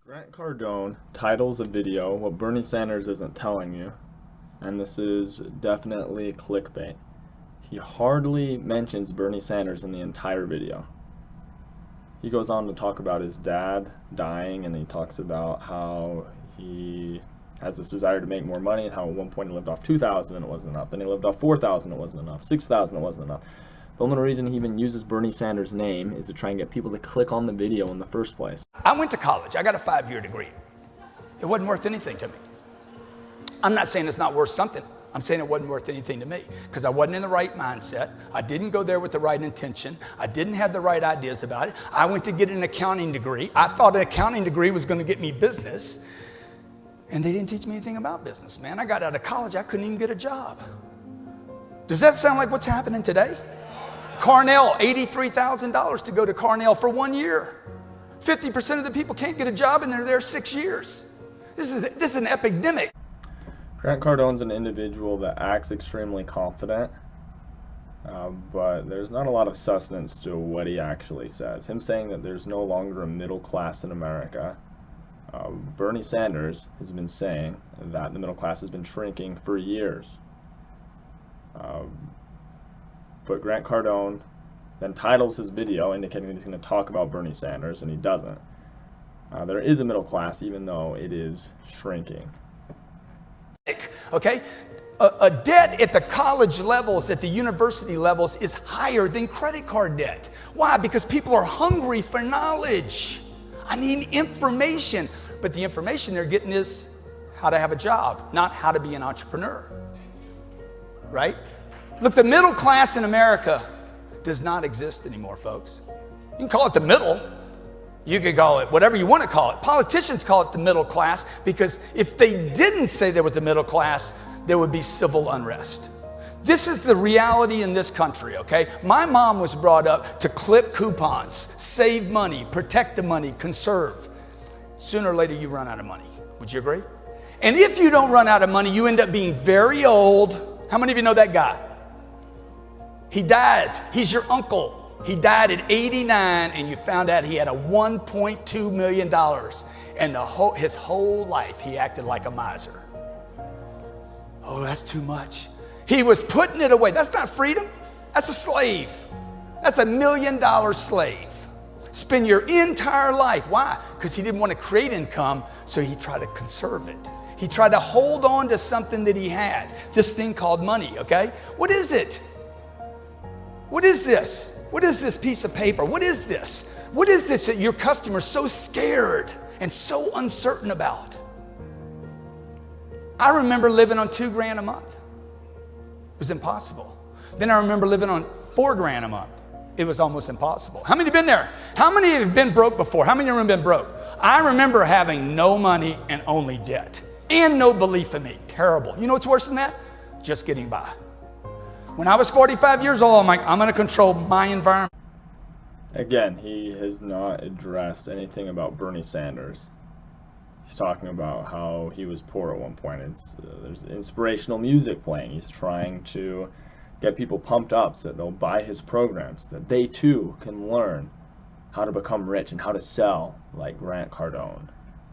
Grant Cardone titles a video "What Bernie Sanders Isn't Telling You," and this is definitely clickbait. He hardly mentions Bernie Sanders in the entire video. He goes on to talk about his dad dying, and he talks about how he has this desire to make more money, and how at one point he lived off $2,000 and it wasn't enough. Then he lived off $4,000, it wasn't enough. $6,000, it wasn't enough. The only reason he even uses Bernie Sanders' name is to try and get people to click on the video in the first place. I went to college. I got a 5-year degree. It wasn't worth anything to me. I'm not saying it's not worth something. I'm saying it wasn't worth anything to me because I wasn't in the right mindset. I didn't go there with the right intention. I didn't have the right ideas about it. I went to get an accounting degree. I thought an accounting degree was going to get me business, and they didn't teach me anything about business, man. I got out of college. I couldn't even get a job. Does that sound like what's happening today? Cornell, $83,000 to go to Cornell for 1 year. 50% of the people can't get a job and they're there 6 years. This is an epidemic. Grant Cardone's an individual that acts extremely confident, but there's not a lot of substance to what he actually says. Him saying that there's no longer a middle class in America. Bernie Sanders has been saying that the middle class has been shrinking for years. But Grant Cardone then titles his video indicating that he's going to talk about Bernie Sanders, and he doesn't. There is a middle class, even though it is shrinking. Okay? A debt at the college levels, at the university levels, is higher than credit card debt. Why? Because people are hungry for knowledge. I need information. But the information they're getting is how to have a job, not how to be an entrepreneur. Right? Look, the middle class in America does not exist anymore, folks. You can call it the middle. You could call it whatever you want to call it. Politicians call it the middle class because if they didn't say there was a middle class, there would be civil unrest. This is the reality in this country, okay? My mom was brought up to clip coupons, save money, protect the money, conserve. Sooner or later, you run out of money. Would you agree? And if you don't run out of money, you end up being very old. How many of you know that guy? He dies. He's your uncle. He died at 89, and you found out he had a $1.2 million. And his whole life, he acted like a miser. Oh, that's too much. He was putting it away. That's not freedom. That's a slave. That's $1 million slave. Spend your entire life. Why? Because he didn't want to create income, so he tried to conserve it. He tried to hold on to something that he had. This thing called money, okay? What is it? What is this? What is this piece of paper? What is this? What is this that your customer's so scared and so uncertain about? I remember living on $2,000 a month. It was impossible. Then I remember living on $4,000 a month. It was almost impossible. How many have been there? How many have been broke before? How many of them have been broke? I remember having no money and only debt and no belief in me. Terrible. You know what's worse than that? Just getting by. When I was 45 years old, I'm like, I'm going to control my environment. Again, he has not addressed anything about Bernie Sanders. He's talking about how he was poor at one point. There's inspirational music playing. He's trying to get people pumped up so that they'll buy his programs, that they too can learn how to become rich and how to sell like Grant Cardone.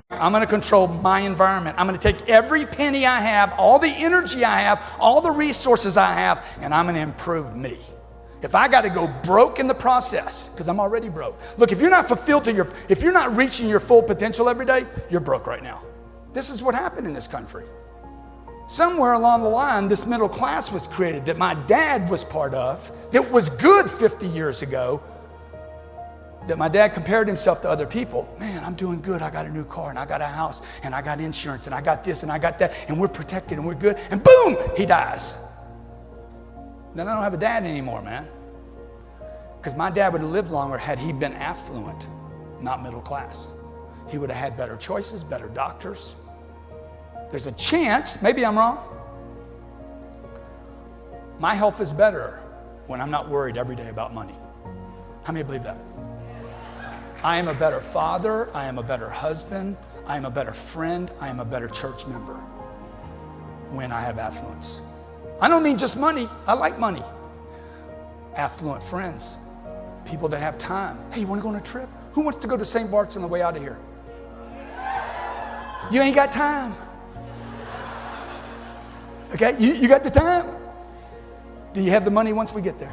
I'm going to control my environment. I'm going to take every penny I have, all the energy I have, all the resources I have, and I'm going to improve me. If I got to go broke in the process, because I'm already broke. Look, if you're not fulfilled to if you're not reaching your full potential every day, you're broke right now. This is what happened in this country. Somewhere along the line, this middle class was created that my dad was part of, that was good 50 years ago, that my dad compared himself to other people. Man, I'm doing good. I got a new car, and I got a house, and I got insurance, and I got this, and I got that, and we're protected, and we're good. And boom, he dies. Then I don't have a dad anymore, man. Because my dad would have lived longer had he been affluent, not middle class. He would have had better choices, better doctors. There's a chance, maybe I'm wrong. My health is better when I'm not worried every day about money. How many believe that? I am a better father, I am a better husband, I am a better friend, I am a better church member when I have affluence. I don't mean just money, I like money. Affluent friends, people that have time. Hey, you want to go on a trip? Who wants to go to St. Bart's on the way out of here? You ain't got time. Okay, you got the time? Do you have the money once we get there?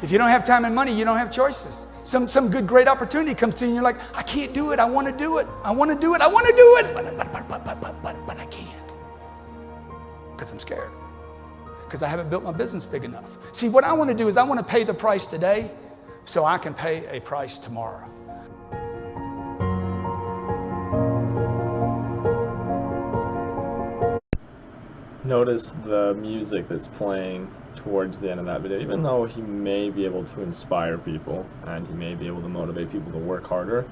If you don't have time and money, you don't have choices. Some good, great opportunity comes to you and you're like, I can't do it. I want to do it. I want to do it. I want to do it. But I can't. Because I'm scared. Because I haven't built my business big enough. See, what I want to do is I want to pay the price today so I can pay a price tomorrow. Notice the music that's playing towards the end of that video. Even though he may be able to inspire people and he may be able to motivate people to work harder,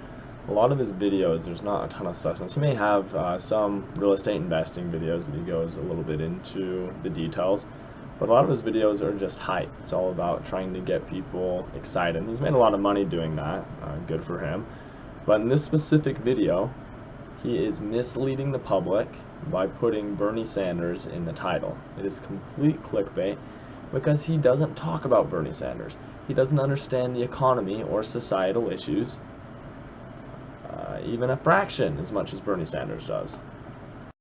a lot of his videos, there's not a ton of substance. He may have some real estate investing videos that he goes a little bit into the details, but a lot of his videos are just hype. It's all about trying to get people excited. He's made a lot of money doing that, good for him. But in this specific video, he is misleading the public by putting Bernie Sanders in the title. It is complete clickbait because he doesn't talk about Bernie Sanders. He doesn't understand the economy or societal issues, even a fraction as much as Bernie Sanders does.